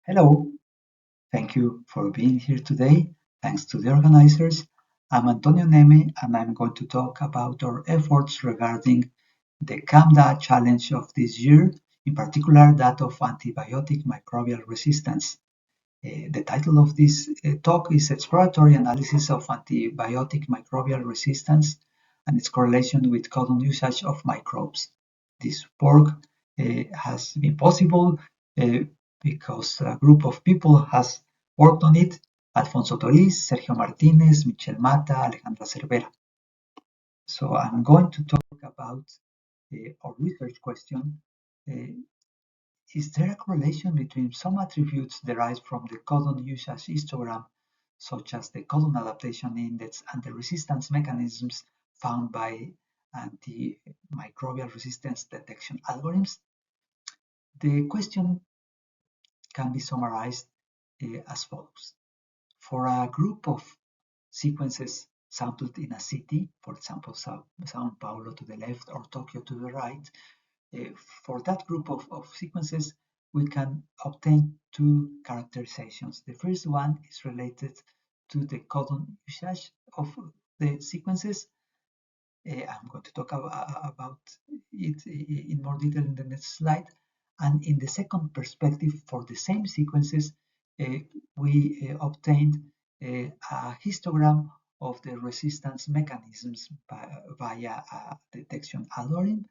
Hello, thank you for being here today. Thanks to the organizers. I'm Antonio Neme and I'm going to talk about our efforts regarding the CAMDA challenge of this year, in particular that of antibiotic microbial resistance. The title of this talk is Exploratory Analysis of Antibiotic Microbial Resistance and its Correlation with Codon Usage of Microbes. This work has been possible uh, because a group of people has worked on it: Alfonso Toriz, Sergio Martinez, Michel Mata, Alejandra Cervera. So I'm going to talk about our research question. Uh, is there a correlation between some attributes derived from the codon usage histogram, such as the codon adaptation index and the resistance mechanisms found by antimicrobial resistance detection algorithms? The question can be summarized as follows. For a group of sequences sampled in a city, for example, Sao Paulo to the left or Tokyo to the right, for that group of sequences, we can obtain two characterizations. The first one is related to the codon usage of the sequences. I'm going to talk about it in more detail in the next slide. And in the second perspective, for the same sequences, we obtained a histogram of the resistance mechanisms via a detection algorithm.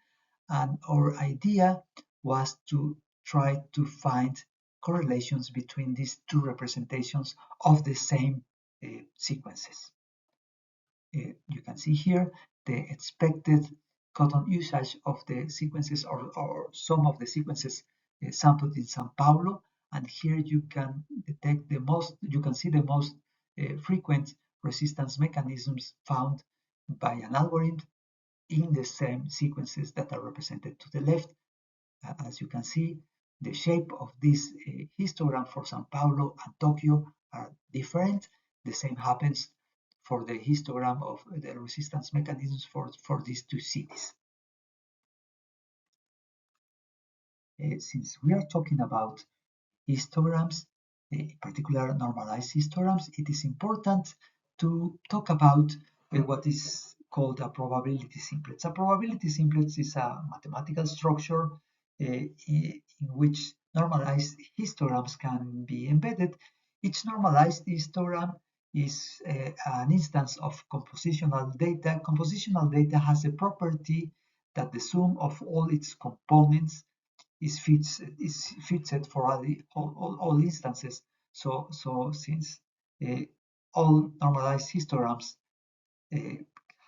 And our idea was to try to find correlations between these two representations of the same sequences. You can see here the expected codon usage of the sequences or some of the sequences sampled in Sao Paulo, and here you can detect you can see the most frequent resistance mechanisms found by an algorithm in the same sequences that are represented to the left. As you can see, the shape of this histogram for Sao Paulo and Tokyo are different. The same happens for the histogram of the resistance mechanisms for these two cities. Since we are talking about histograms, in particular normalized histograms, it is important to talk about what is called a probability simplex. A probability simplex is a mathematical structure in which normalized histograms can be embedded. Each normalized histogram is an instance of compositional data. Compositional data has a property that the sum of all its components is fixed for all instances. So since all normalized histograms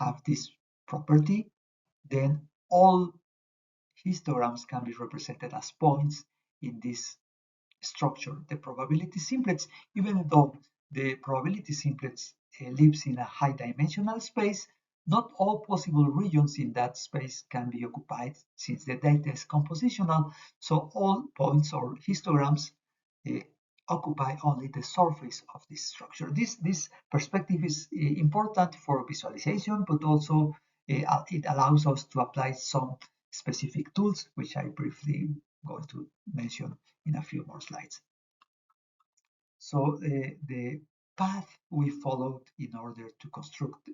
have this property, then all histograms can be represented as points in this structure, the probability simplex. Even though the probability simplex lives in a high dimensional space, not all possible regions in that space can be occupied since the data is compositional, so all points or histograms occupy only the surface of this structure. This perspective is important for visualization, but also it allows us to apply some specific tools, which I briefly going to mention in a few more slides. So the path we followed in order to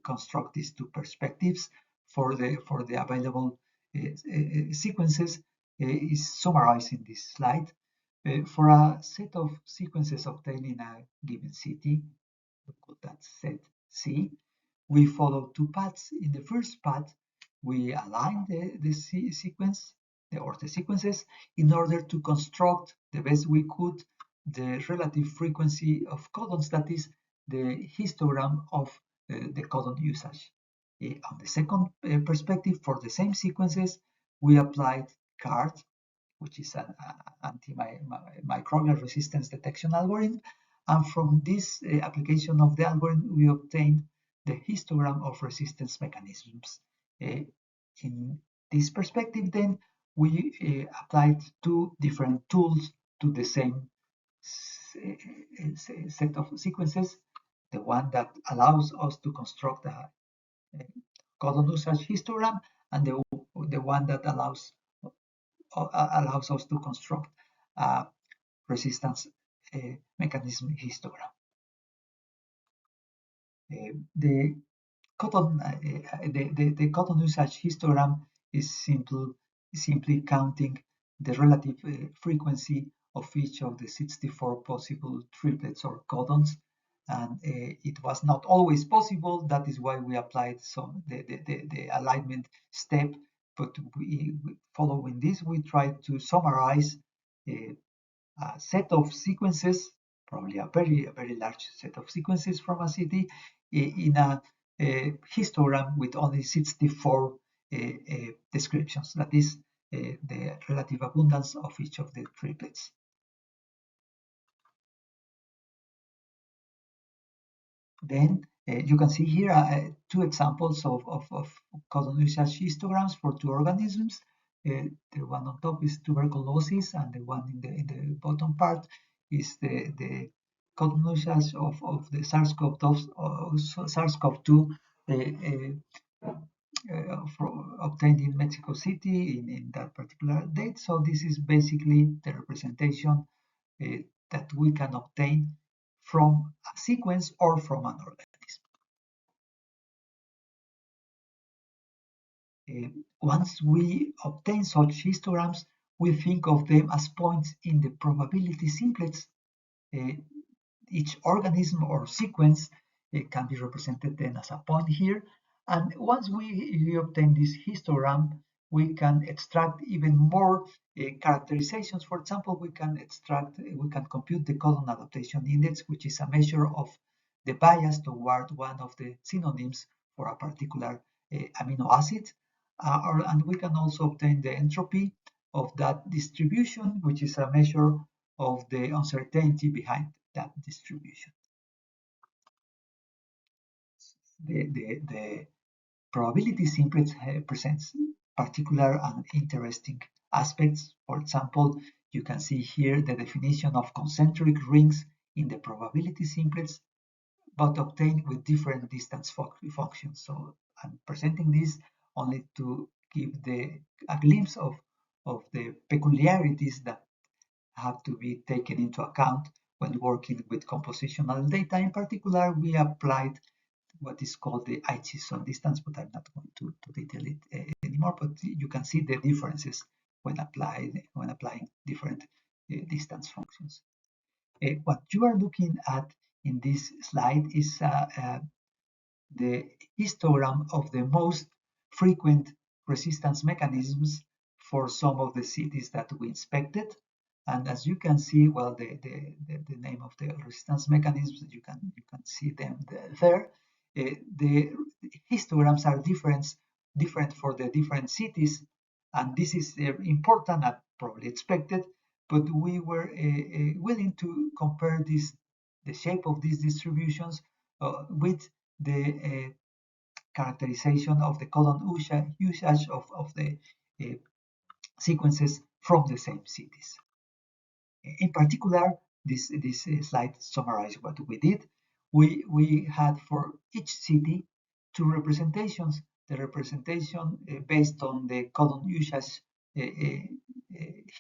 construct these two perspectives for the available sequences is summarized in this slide. For a set of sequences obtained in a given city, we call that set C, we follow two paths. In the first path, we align the sequence or the sequences in order to construct the best we could the relative frequency of codons, that is the histogram of the codon usage. On the second perspective, for the same sequences, we applied CARD, which is an antimicrobial resistance detection algorithm, and from this application of the algorithm, we obtained the histogram of resistance mechanisms. In this perspective, then, we applied two different tools to the same set of sequences. The one that allows us to construct a codon usage histogram, and the one that allows us to construct a resistance mechanism histogram. The the codon usage histogram is simply counting the relative frequency of each of the 64 possible triplets or codons, and it was not always possible. That is why we applied the alignment step. But following this, we tried to summarize a set of sequences, probably a very large set of sequences from a city, in a histogram with only 64 descriptions. That is the relative abundance of each of the triplets. Then you can see here two examples of codon usage histograms for two organisms. The one on top is tuberculosis, and the one in the bottom part is the codon usage of the SARS-CoV-2 obtained in Mexico City in that particular date. So this is basically the representation that we can obtain from a sequence or from an organism. Once we obtain such histograms, we think of them as points in the probability simplets. Each organism or sequence can be represented then as a point here. And once we obtain this histogram, we can extract even more characterizations. For example, we can compute the codon adaptation index, which is a measure of the bias toward one of the synonyms for a particular amino acid. And we can also obtain the entropy of that distribution, which is a measure of the uncertainty behind that distribution. The probability simplex presents particular and interesting aspects. For example, you can see here the definition of concentric rings in the probability simplex, but obtained with different distance functions. So I'm presenting this only to give a glimpse of the peculiarities that have to be taken into account when working with compositional data. In particular, we applied what is called the Aitchison distance, but I'm not going to detail it anymore. But you can see the differences when applying different distance functions. What you are looking at in this slide is the histogram of the most frequent resistance mechanisms for some of the cities that we inspected. And as you can see, well, the name of the resistance mechanisms, you can see them there. The histograms are different for the different cities, and this is important and probably expected. But we were willing to compare the shape of these distributions with the characterization of the codon usage of the sequences from the same cities. In particular, this slide summarizes what we did. We had for each city two representations. The representation based on the codon usage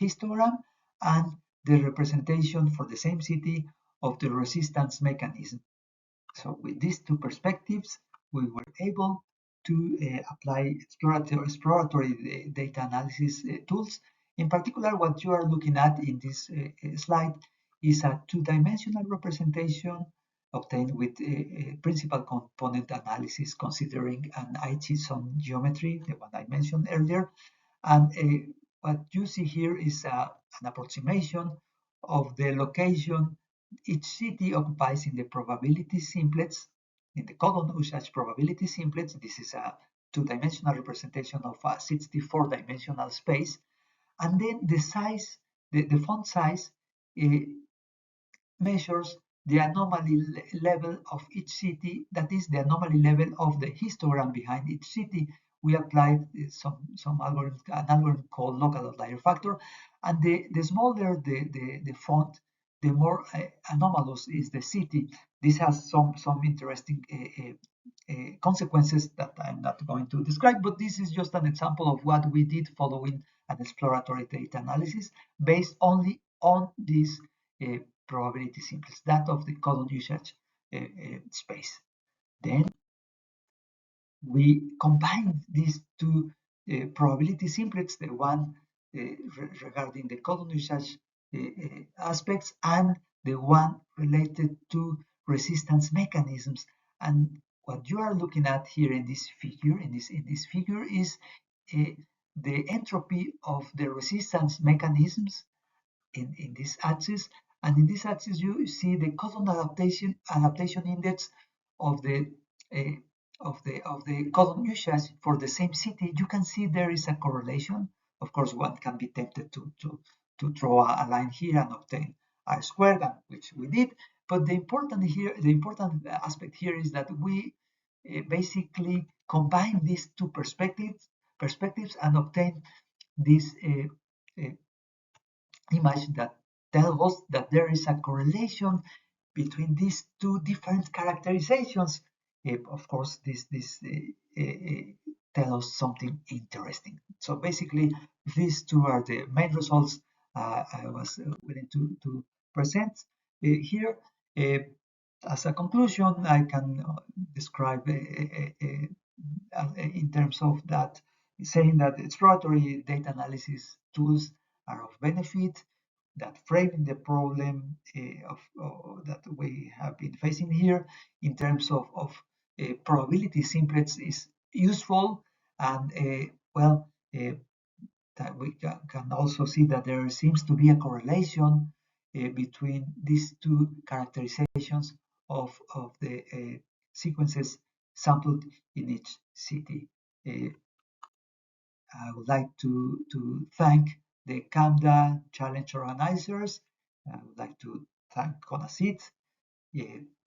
histogram, and the representation for the same city of the resistance mechanism. So with these two perspectives, we were able to apply exploratory data analysis tools. In particular, what you are looking at in this slide is a two-dimensional representation obtained with principal component analysis, considering an Aitchison geometry, the one I mentioned earlier. And what you see here is an approximation of the location each city occupies in the probability simplets, in the codon usage probability simplets. This is a two-dimensional representation of a 64-dimensional space. And then the size, the font size measures the anomaly level of each city, that is the anomaly level of the histogram behind each city. We applied an algorithm called local outlier factor, and the smaller the font, the more anomalous is the city. This has some interesting consequences that I'm not going to describe, but this is just an example of what we did following an exploratory data analysis based only on these probability simplex, that of the codon usage space. Then we combine these two probability simplex, the one regarding the codon usage aspects and the one related to resistance mechanisms. And what you are looking at here in this figure, is the entropy of the resistance mechanisms in this axis. And in this axis, you see the codon adaptation index of the uh, codon usage for the same city. You can see there is a correlation. Of course, one can be tempted to draw a line here and obtain R squared, which we did. But the important aspect here is that we basically combine these two perspectives and obtain this image that tells us that there is a correlation between these two different characterizations. Of course, this tell us something interesting. So basically, these two are the main results I was willing to present here. As a conclusion, I can describe in terms of that, saying that exploratory data analysis tools are of benefit, that framing the problem that we have been facing here in terms of probability simplex is useful, and that we can also see that there seems to be a correlation between these two characterizations of the sequences sampled in each city. I would like to thank the CAMDA challenge organizers. I would like to thank CONACYT,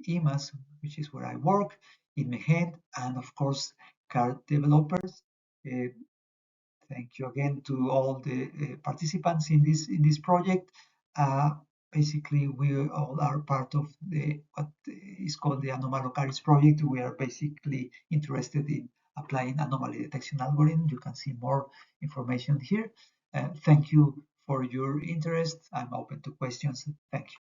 IMAS, which is where I work, INMEGEN, and of course, card developers. Thank you again to all the participants in this project. Basically, we all are part of what is called the Anomalocaris project. We are basically interested in applying anomaly detection algorithm. You can see more information here. Thank you for your interest. I'm open to questions. Thank you.